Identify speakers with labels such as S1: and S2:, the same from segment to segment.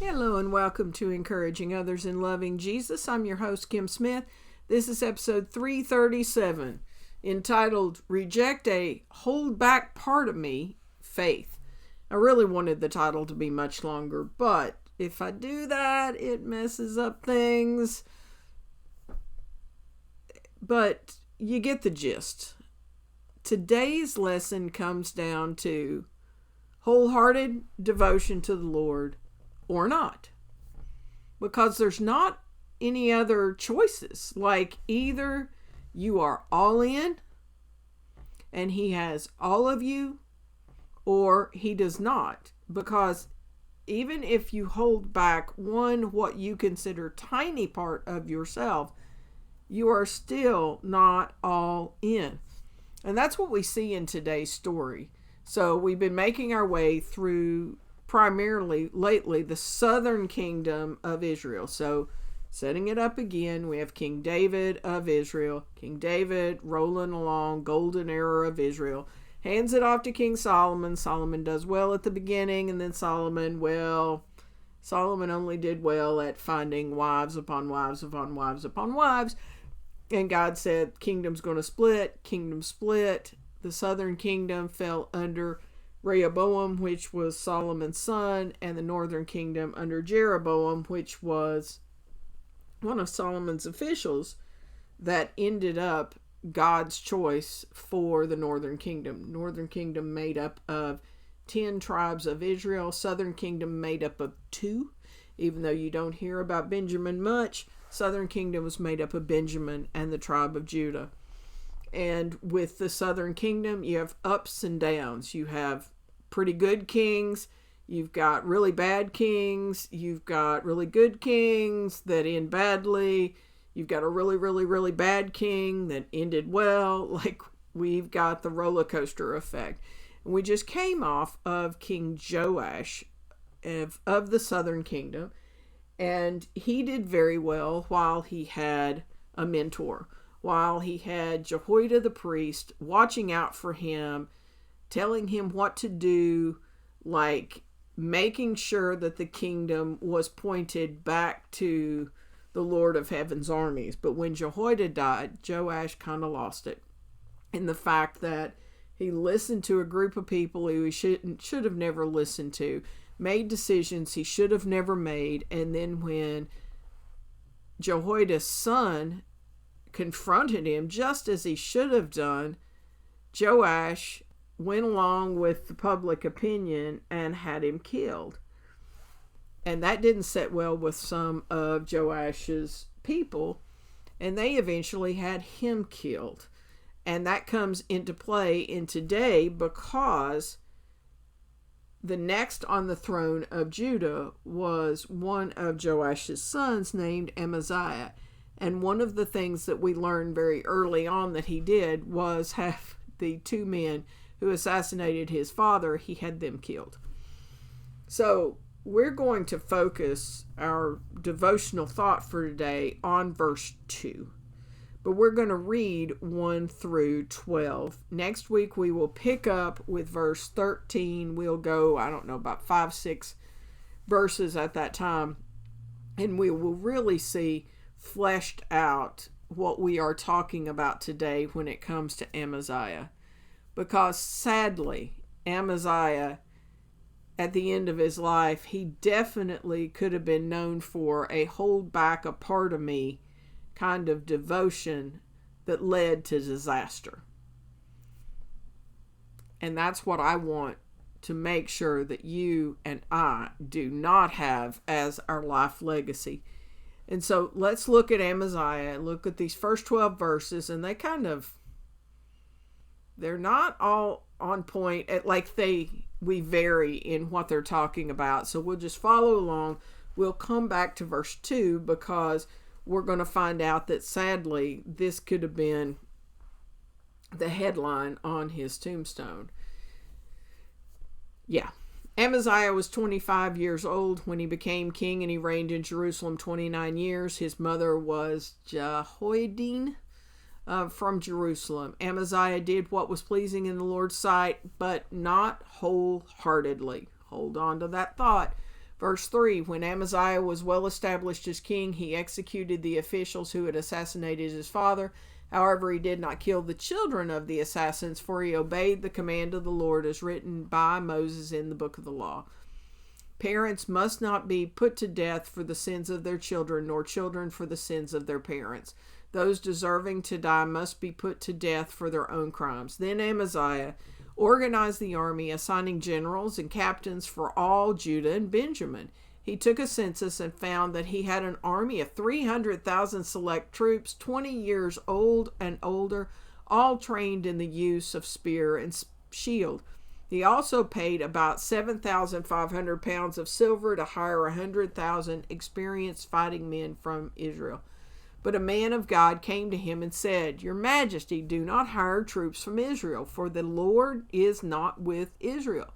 S1: Hello and welcome to Encouraging Others in Loving Jesus. I'm your host, Kim Smith. This is episode 337, entitled Reject a Hold Back Part of Me, Faith. I really wanted the title to be much longer, but if I do that, it messes up things. But you get the gist. Today's lesson comes down to wholehearted devotion to the Lord or not. Because there's not any other choices. Like either you are all in and he has all of you, or he does not. Because even if you hold back what you consider tiny part of yourself, you are still not all in. And that's what we see in today's story. So we've been making our way through primarily lately the southern kingdom of Israel. So setting it up again, we have King David of Israel. King David rolling along, golden era of Israel. Hands it off to King Solomon. Solomon does well at the beginning, and then Solomon only did well at finding wives upon wives upon wives upon wives. And God said, kingdom's going to split. Kingdom split. The southern kingdom fell under Rehoboam, which was Solomon's son, and the northern kingdom under Jeroboam, which was one of Solomon's officials that ended up God's choice for the northern kingdom. Northern kingdom made up of 10 tribes of Israel. Southern kingdom made up of 2. Even though you don't hear about Benjamin much, southern kingdom was made up of Benjamin and the tribe of Judah. And with the southern kingdom, you have ups and downs. You have pretty good kings. You've got really bad kings. You've got really good kings that end badly. You've got a really, really, really bad king that ended well. Like, we've got the roller coaster effect. And we just came off of King Joash of the southern kingdom. And he did very well while he had a mentor. While he had Jehoiada the priest watching out for him, telling him what to do, like making sure that the kingdom was pointed back to the Lord of Heaven's armies. But when Jehoiada died, Joash kind of lost it in the fact that he listened to a group of people who he should have never listened to, made decisions he should have never made, and then when Jehoiada's son confronted him just as he should have done, Joash went along with the public opinion and had him killed. And that didn't sit well with some of Joash's people, and they eventually had him killed. And that comes into play in today because the next on the throne of Judah was one of Joash's sons named Amaziah. And one of the things that we learned very early on that he did was have the 2 men who assassinated his father, he had them killed. So we're going to focus our devotional thought for today on verse 2. But we're going to read 1 through 12. Next week we will pick up with verse 13. We'll go, about 5-6 verses at that time. And we will really see fleshed out what we are talking about today when it comes to Amaziah. Because sadly, Amaziah, at the end of his life, he definitely could have been known for a hold back a part of me kind of devotion that led to disaster. And that's what I want to make sure that you and I do not have as our life legacy. And so let's look at Amaziah and look at these first 12 verses, and they're not all on point. We vary in what they're talking about. So we'll just follow along. We'll come back to verse 2 because we're going to find out that sadly this could have been the headline on his tombstone. Yeah. Amaziah was 25 years old when he became king, and he reigned in Jerusalem 29 years. His mother was Jehoiada from Jerusalem. Amaziah did what was pleasing in the Lord's sight, but not wholeheartedly. Hold on to that thought. Verse 3, when Amaziah was well established as king, he executed the officials who had assassinated his father. However, he did not kill the children of the assassins, for he obeyed the command of the Lord as written by Moses in the book of the law. Parents must not be put to death for the sins of their children, nor children for the sins of their parents. Those deserving to die must be put to death for their own crimes. Then Amaziah organized the army, assigning generals and captains for all Judah and Benjamin. He took a census and found that he had an army of 300,000 select troops, 20 years old and older, all trained in the use of spear and shield. He also paid about 7,500 pounds of silver to hire 100,000 experienced fighting men from Israel. But a man of God came to him and said, Your Majesty, do not hire troops from Israel, for the Lord is not with Israel.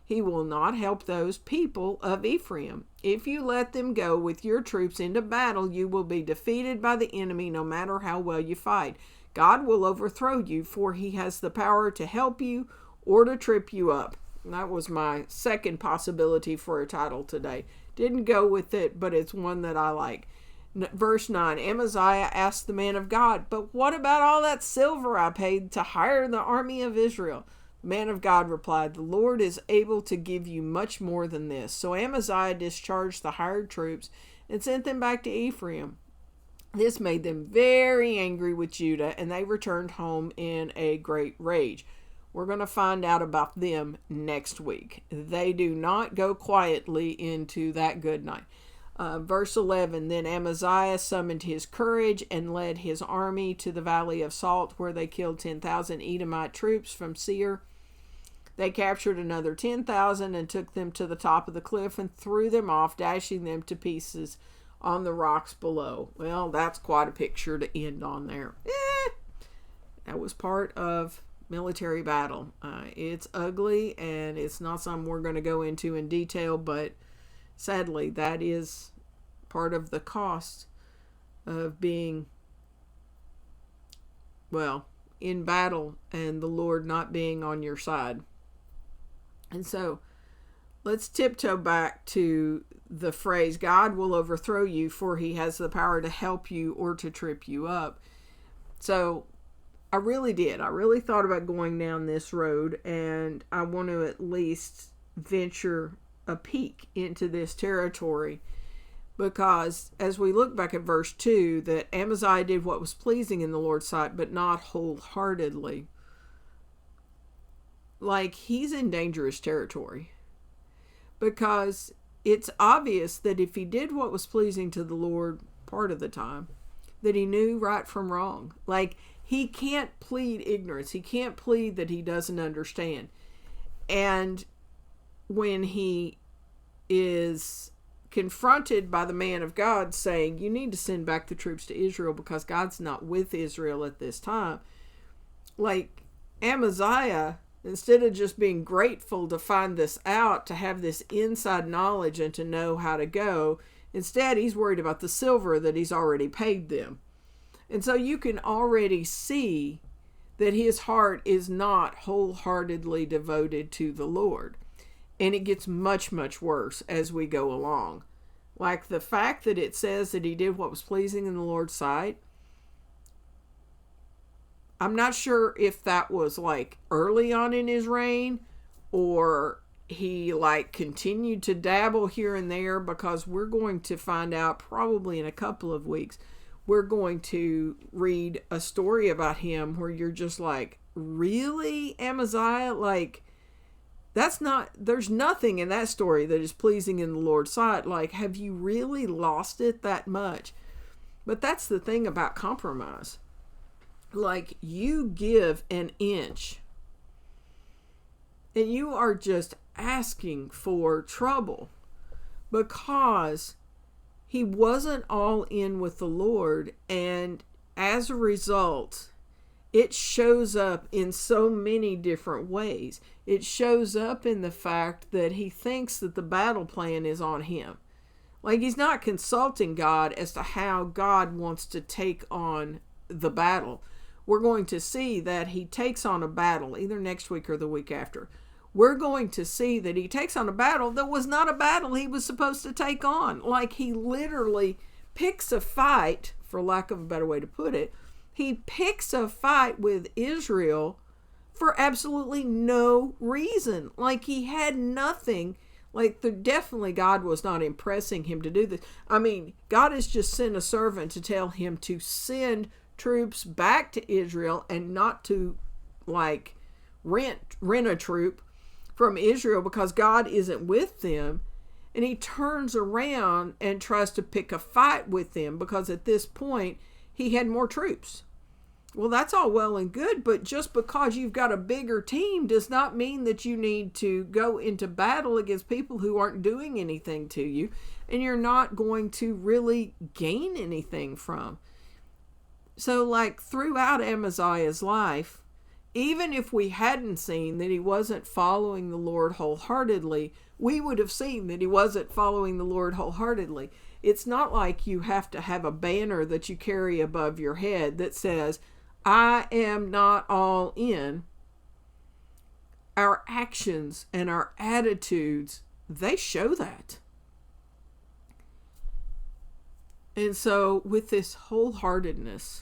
S1: He will not help those people of Ephraim. If you let them go with your troops into battle, you will be defeated by the enemy no matter how well you fight. God will overthrow you, for he has the power to help you or to trip you up. And that was my second possibility for a title today. Didn't go with it, but it's one that I like. Verse 9, Amaziah asked the man of God, But what about all that silver I paid to hire the army of Israel? The man of God replied, The Lord is able to give you much more than this. So Amaziah discharged the hired troops and sent them back to Ephraim. This made them very angry with Judah, and they returned home in a great rage. We're going to find out about them next week. They do not go quietly into that good night. Verse 11, Then Amaziah summoned his courage and led his army to the Valley of Salt, where they killed 10,000 Edomite troops from Seir. They captured another 10,000 and took them to the top of the cliff and threw them off, dashing them to pieces on the rocks below. Well, that's quite a picture to end on there. That was part of military battle. It's ugly, and it's not something we're going to go into in detail, but sadly, that is part of the cost of being, in battle and the Lord not being on your side. And so, let's tiptoe back to the phrase, God will overthrow you, for he has the power to help you or to trip you up. So, I really did. I really thought about going down this road, and I want to at least venture a peek into this territory, because as we look back at verse 2, that Amaziah did what was pleasing in the Lord's sight, but not wholeheartedly. Like, he's in dangerous territory, because it's obvious that if he did what was pleasing to the Lord part of the time, that he knew right from wrong. Like, he can't plead ignorance. He can't plead that he doesn't understand. And when he is confronted by the man of God saying, you need to send back the troops to Israel because God's not with Israel at this time. Like, Amaziah, instead of just being grateful to find this out, to have this inside knowledge and to know how to go, instead he's worried about the silver that he's already paid them. And so you can already see that his heart is not wholeheartedly devoted to the Lord. And it gets much, much worse as we go along. Like the fact that it says that he did what was pleasing in the Lord's sight. I'm not sure if that was like early on in his reign, or he like continued to dabble here and there, because we're going to find out probably in a couple of weeks. We're going to read a story about him where you're just like, really, Amaziah? Like, there's nothing in that story that is pleasing in the Lord's sight. Like, have you really lost it that much? But that's the thing about compromise. Like, you give an inch and you are just asking for trouble, because he wasn't all in with the Lord, and as a result, it shows up in so many different ways. It shows up in the fact that he thinks that the battle plan is on him. Like, he's not consulting God as to how God wants to take on the battle. We're going to see that he takes on a battle either next week or the week after, we're going to see that he takes on a battle that was not a battle he was supposed to take on. Like, he literally picks a fight, for lack of a better way to put it. He picks a fight with Israel for absolutely no reason. Like, he had nothing. Like, definitely God was not impressing him to do this. I mean, God has just sent a servant to tell him to send troops back to Israel and not to, like, rent a troop from Israel because God isn't with them. And he turns around and tries to pick a fight with them because at this point he had more troops. Well, that's all well and good, but just because you've got a bigger team does not mean that you need to go into battle against people who aren't doing anything to you and you're not going to really gain anything from. So, like, throughout Amaziah's life, even if we hadn't seen that he wasn't following the Lord wholeheartedly, we would have seen that he wasn't following the Lord wholeheartedly. It's not like you have to have a banner that you carry above your head that says, I am not all in. Our actions and our attitudes, they show that. And so with this wholeheartedness,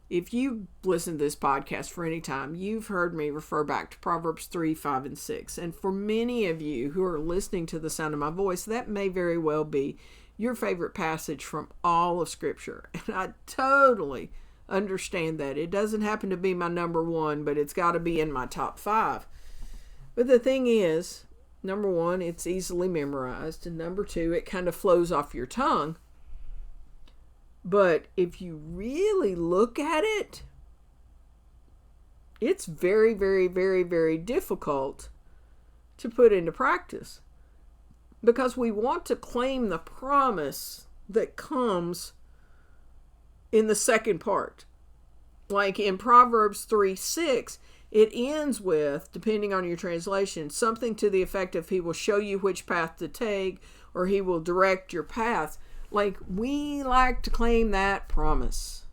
S1: if you listen to this podcast for any time, you've heard me refer back to Proverbs 3, 5, and 6. And for many of you who are listening to the sound of my voice, that may very well be your favorite passage from all of Scripture. And I totally understand that. It doesn't happen to be my number one, but it's got to be in my top 5. But the thing is, number 1, it's easily memorized. And number 2, it kind of flows off your tongue. But if you really look at it, it's very, very, very, very difficult to put into practice. Because we want to claim the promise that comes in the second part. Like in Proverbs 3:6, it ends with, depending on your translation, something to the effect of he will show you which path to take or he will direct your paths. Like, we like to claim that promise.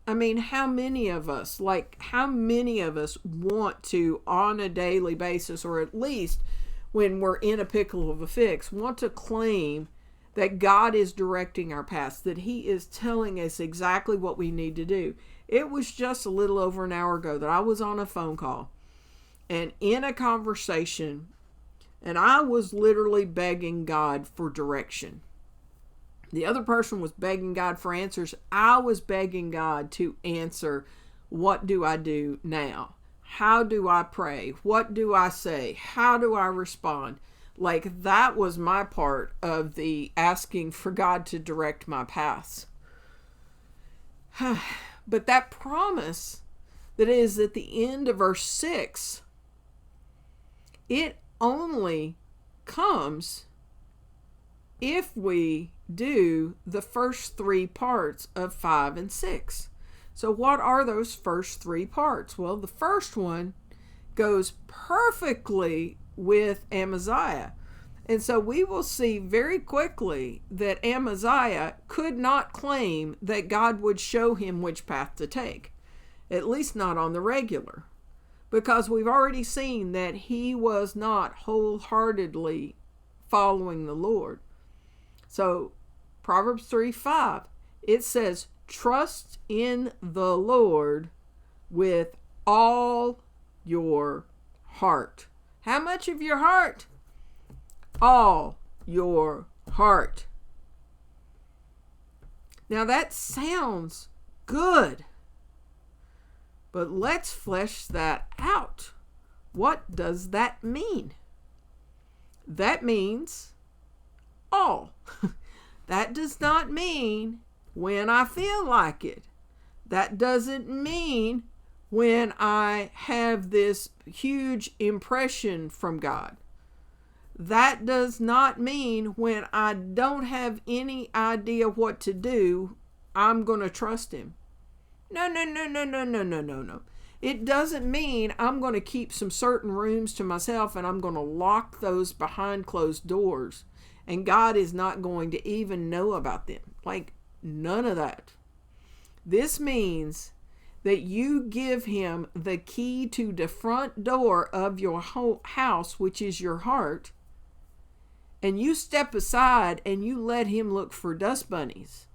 S1: I mean, how many of us want to, on a daily basis, or at least when we're in a pickle of a fix, want to claim that God is directing our paths, that he is telling us exactly what we need to do. It was just a little over an hour ago that I was on a phone call and in a conversation, and I was literally begging God for direction. The other person was begging God for answers. I was begging God to answer, what do I do now? How do I pray? What do I say? How do I respond? Like, that was my part of the asking for God to direct my paths. But that promise that is at the end of verse 6, it only comes if we do the first 3 parts of 5 and 6. So what are those first 3 parts? Well, the first one goes perfectly with Amaziah. And so we will see very quickly that Amaziah could not claim that God would show him which path to take, at least not on the regular, because we've already seen that he was not wholeheartedly following the Lord. So Proverbs 3:5, it says, trust in the Lord with all your heart. How much of your heart? All your heart. Now that sounds good, but let's flesh that out. What does that mean? That means all. That does not mean when I feel like it. That doesn't mean when I have this huge impression from God. That does not mean when I don't have any idea what to do, I'm going to trust him. No. It doesn't mean I'm going to keep some certain rooms to myself and I'm going to lock those behind closed doors and God is not going to even know about them. Like, none of that. This means that you give him the key to the front door of your whole house, which is your heart, and you step aside and you let him look for dust bunnies.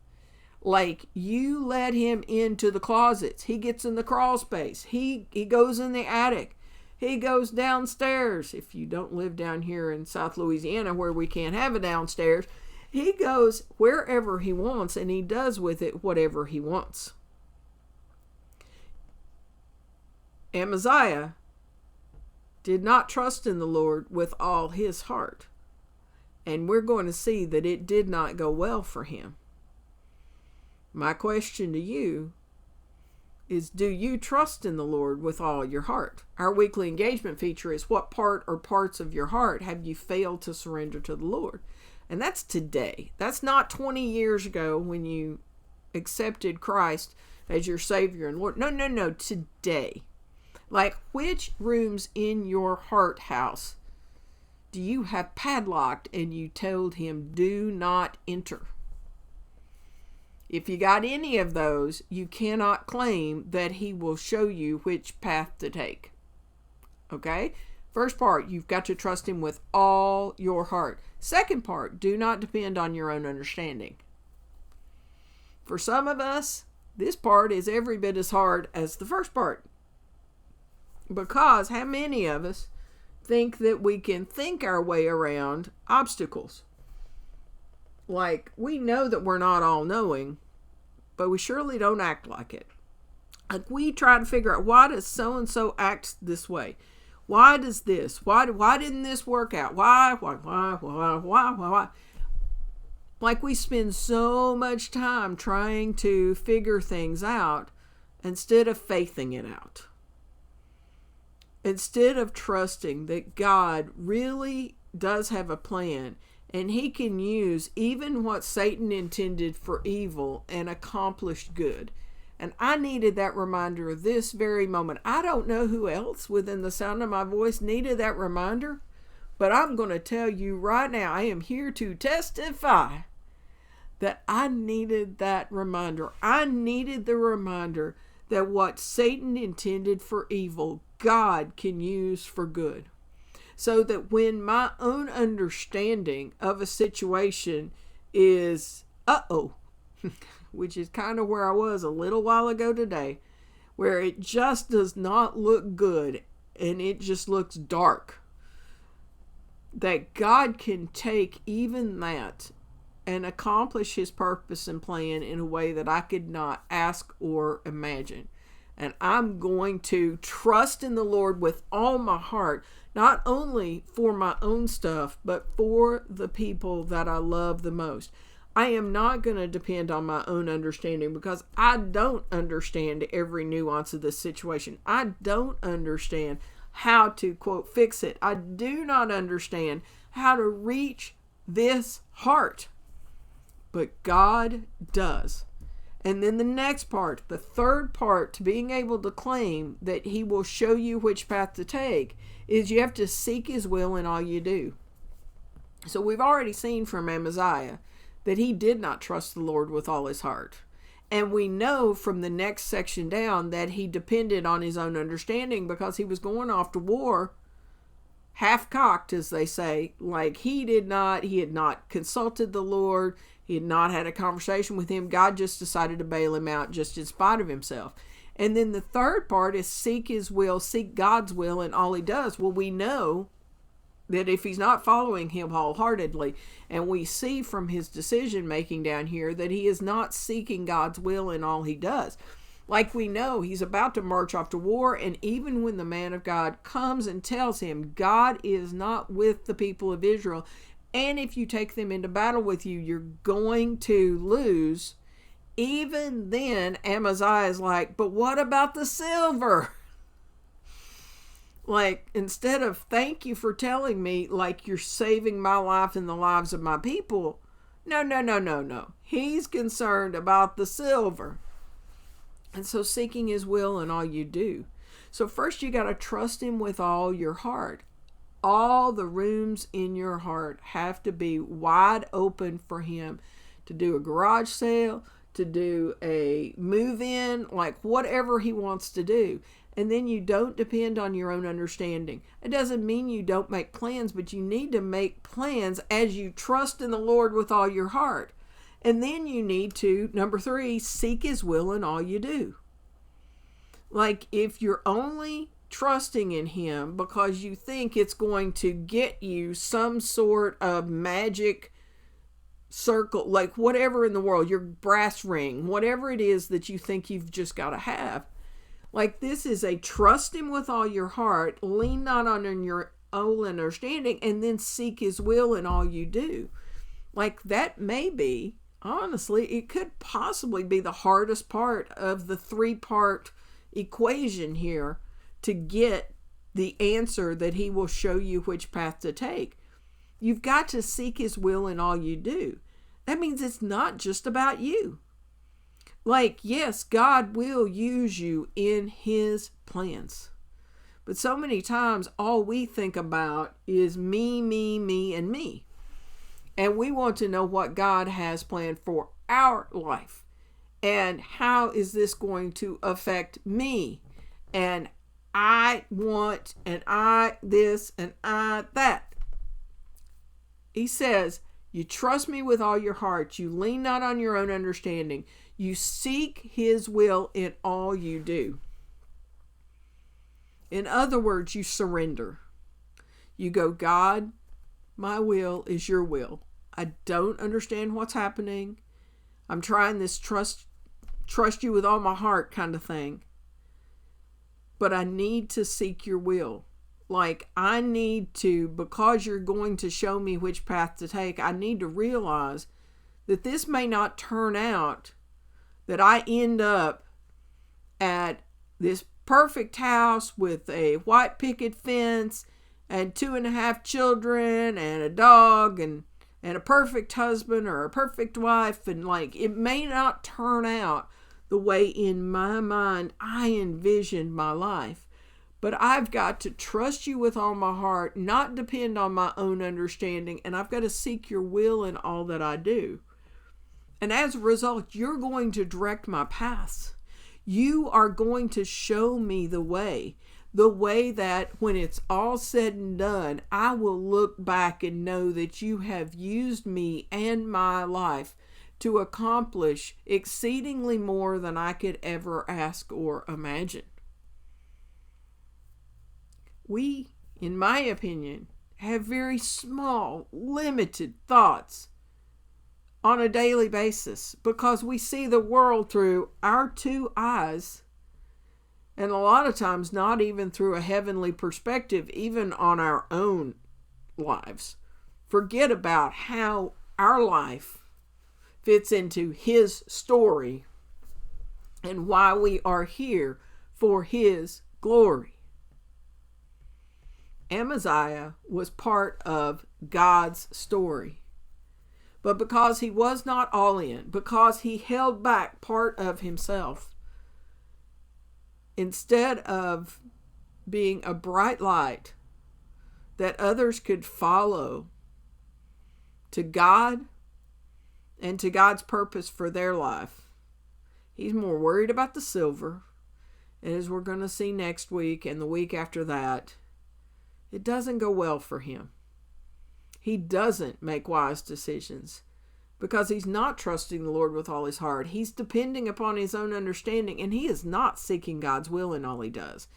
S1: Like, you let him into the closets. He gets in the crawl space. He goes in the attic. He goes downstairs. If you don't live down here in South Louisiana where we can't have a downstairs, he goes wherever he wants, and he does with it whatever he wants. Amaziah did not trust in the Lord with all his heart. And we're going to see that it did not go well for him. My question to you is, do you trust in the Lord with all your heart? Our weekly engagement feature is, what part or parts of your heart have you failed to surrender to the Lord? And that's today. That's not 20 years ago when you accepted Christ as your Savior and Lord. No, today. Like, which rooms in your heart house do you have padlocked and you told him, do not enter? If you got any of those, you cannot claim that he will show you which path to take. Okay? First part, you've got to trust him with all your heart. Second part, do not depend on your own understanding. For some of us, this part is every bit as hard as the first part. Because how many of us think that we can think our way around obstacles? Like, we know that we're not all-knowing, but we surely don't act like it. Like, we try to figure out, why does so-and-so act this way? Why does this? Why didn't this work out? Why? Like, we spend so much time trying to figure things out instead of faithing it out. Instead of trusting that God really does have a plan, and he can use even what Satan intended for evil and accomplish good. And I needed that reminder this very moment. I don't know who else within the sound of my voice needed that reminder, but I'm going to tell you right now, I am here to testify that I needed that reminder. I needed the reminder that what Satan intended for evil, God can use for good. So that when my own understanding of a situation is, which is kind of where I was a little while ago today, where it just does not look good and it just looks dark, that God can take even that and accomplish his purpose and plan in a way that I could not ask or imagine. And I'm going to trust in the Lord with all my heart, not only for my own stuff, but for the people that I love the most. I am not going to depend on my own understanding, because I don't understand every nuance of this situation. I don't understand how to, quote, fix it. I do not understand how to reach this heart. But God does. And then the next part, the third part to being able to claim that he will show you which path to take, is you have to seek his will in all you do. So we've already seen from Amaziah that he did not trust the Lord with all his heart. And we know from the next section down that he depended on his own understanding, because he was going off to war half-cocked, as they say. Like, he had not consulted the Lord. He had not had a conversation with him. God just decided to bail him out just in spite of himself. And then the third part is seek his will, seek God's will in all he does. Well, we know that if he's not following him wholeheartedly, and we see from his decision making down here that he is not seeking God's will in all he does. Like, we know he's about to march off to war, and even when the man of God comes and tells him God is not with the people of Israel, and if you take them into battle with you, you're going to lose. Even then, Amaziah is like, but what about the silver? Like, instead of thank you for telling me, like, you're saving my life and the lives of my people. No. He's concerned about the silver. And so seeking his will in all you do. So first you got to trust him with all your heart. All the rooms in your heart have to be wide open for him to do a garage sale, to do a move in, like whatever he wants to do. And then you don't depend on your own understanding. It doesn't mean you don't make plans, but you need to make plans as you trust in the Lord with all your heart. And then you need to, number 3, seek his will in all you do. Like if you're only trusting in him because you think it's going to get you some sort of magic circle, like whatever in the world, your brass ring, whatever it is that you think you've just got to have. Like this is a trust him with all your heart, lean not on your own understanding, and then seek his will in all you do. Like that may be, honestly, it could possibly be the hardest part of the 3-part equation here to get the answer that he will show you which path to take. You've got to seek his will in all you do. That means it's not just about you. Like, yes, God will use you in his plans. But so many times, all we think about is me, and me. And we want to know what God has planned for our life. And how is this going to affect me? And I want, and I this, and I that. He says, you trust me with all your heart. You lean not on your own understanding. You seek his will in all you do. In other words, you surrender. You go, God, my will is your will. I don't understand what's happening. I'm trying this trust you with all my heart kind of thing. But I need to seek your will. Like I need to, because you're going to show me which path to take, I need to realize that this may not turn out that I end up at this perfect house with a white picket fence and 2.5 children and a dog and a perfect husband or a perfect wife. And like, it may not turn out the way in my mind I envisioned my life. But I've got to trust you with all my heart, not depend on my own understanding, and I've got to seek your will in all that I do. And as a result, you're going to direct my paths. You are going to show me the way that when it's all said and done, I will look back and know that you have used me and my life to accomplish exceedingly more than I could ever ask or imagine. We, in my opinion, have very small, limited thoughts on a daily basis because we see the world through our 2 eyes, and a lot of times not even through a heavenly perspective, even on our own lives. Forget about how our life fits into his story and why we are here for his glory. Amaziah was part of God's story. But because he was not all in, because he held back part of himself, instead of being a bright light that others could follow to God and to God's purpose for their life, he's more worried about the silver. And as we're going to see next week and the week after that, it doesn't go well for him. He doesn't make wise decisions because he's not trusting the Lord with all his heart. He's depending upon his own understanding, and he is not seeking God's will in all he does.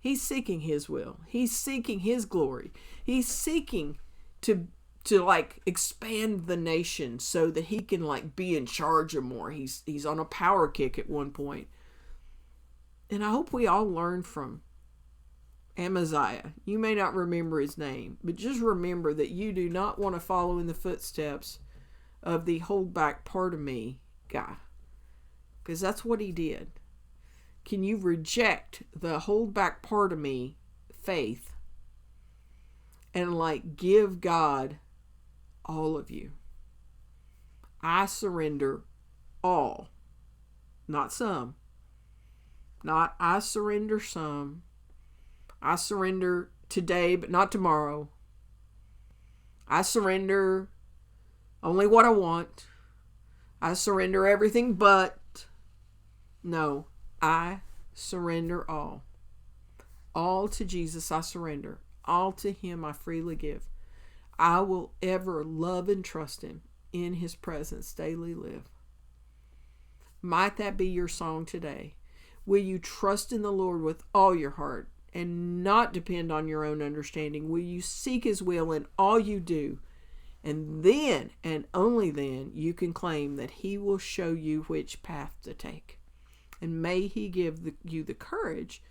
S1: He's seeking his will. He's seeking his glory. He's seeking to like expand the nation so that he can like be in charge of more. He's on a power kick at one point. And I hope we all learn from Amaziah. You may not remember his name, but just remember that you do not want to follow in the footsteps of the hold back part of me guy, because that's what he did. Can you reject the hold back part of me faith and like give God all of you? I surrender all, not some. Not I surrender some. I surrender today, but not tomorrow. I surrender only what I want. I surrender everything, but no, I surrender all. All to Jesus I surrender. All to him I freely give. I will ever love and trust him, in his presence daily live. Might that be your song today? Will you trust in the Lord with all your heart and not depend on your own understanding? Will you seek his will in all you do? And then, and only then, you can claim that he will show you which path to take. And may he give you the courage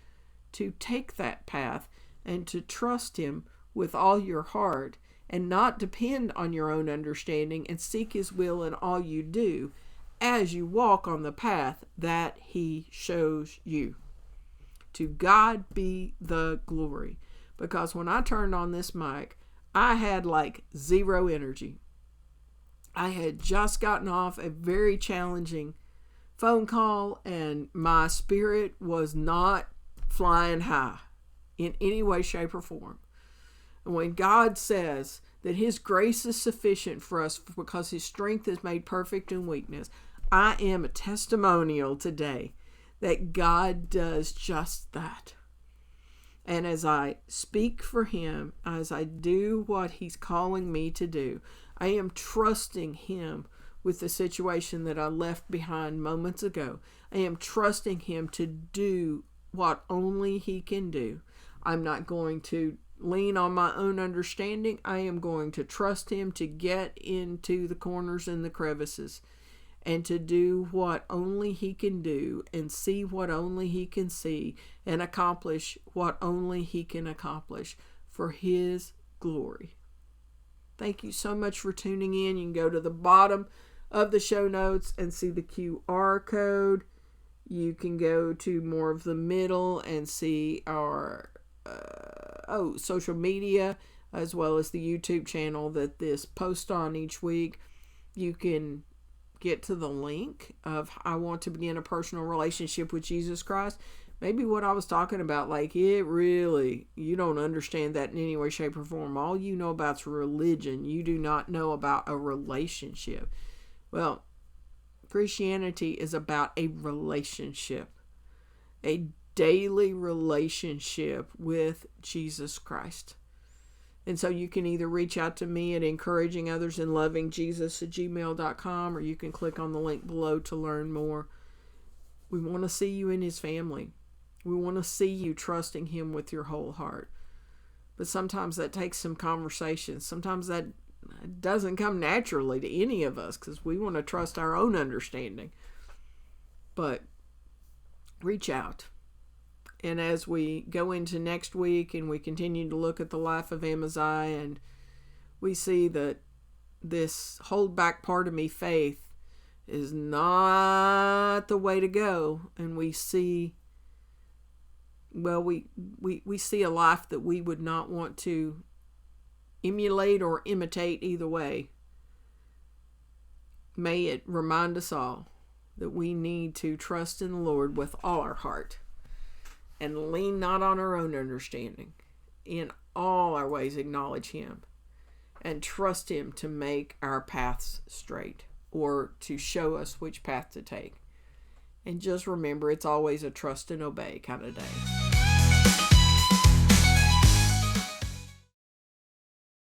S1: to take that path and to trust him with all your heart and not depend on your own understanding, and seek his will in all you do as you walk on the path that he shows you. To God be the glory. Because when I turned on this mic, I had like zero energy. I had just gotten off a very challenging phone call, and my spirit was not flying high in any way, shape, or form. And when God says that his grace is sufficient for us because his strength is made perfect in weakness, I am a testimonial today that God does just that. And as I speak for him, as I do what he's calling me to do, I am trusting him with the situation that I left behind moments ago. I am trusting him to do what only he can do. I'm not going to lean on my own understanding. I am going to trust him to get into the corners and the crevices and to do what only he can do and see what only he can see and accomplish what only he can accomplish for his glory. Thank you so much for tuning in. You can go to the bottom of the show notes and see the QR code. You can go to more of the middle and see our social media, as well as the YouTube channel that this posts on each week. You can get to the link of I want to begin a personal relationship with Jesus Christ. Maybe what I was talking about, like you don't understand that in any way, shape, or form. All you know about is religion. You do not know about a relationship. Well, Christianity is about a relationship, a daily relationship with Jesus Christ. And so you can either reach out to me at encouragingothersandlovingjesus@gmail.com, or you can click on the link below to learn more. We want to see you in his family. We want to see you trusting him with your whole heart. But sometimes that takes some conversation. Sometimes that doesn't come naturally to any of us because we want to trust our own understanding. But reach out. And as we go into next week and we continue to look at the life of Amaziah, and we see that this hold back part of me faith is not the way to go, and we see, we see a life that we would not want to emulate or imitate either way. May it remind us all that we need to trust in the Lord with all our heart and lean not on our own understanding. In all our ways acknowledge him and trust him to make our paths straight or to show us which path to take. And just remember, it's always a trust and obey kind of day.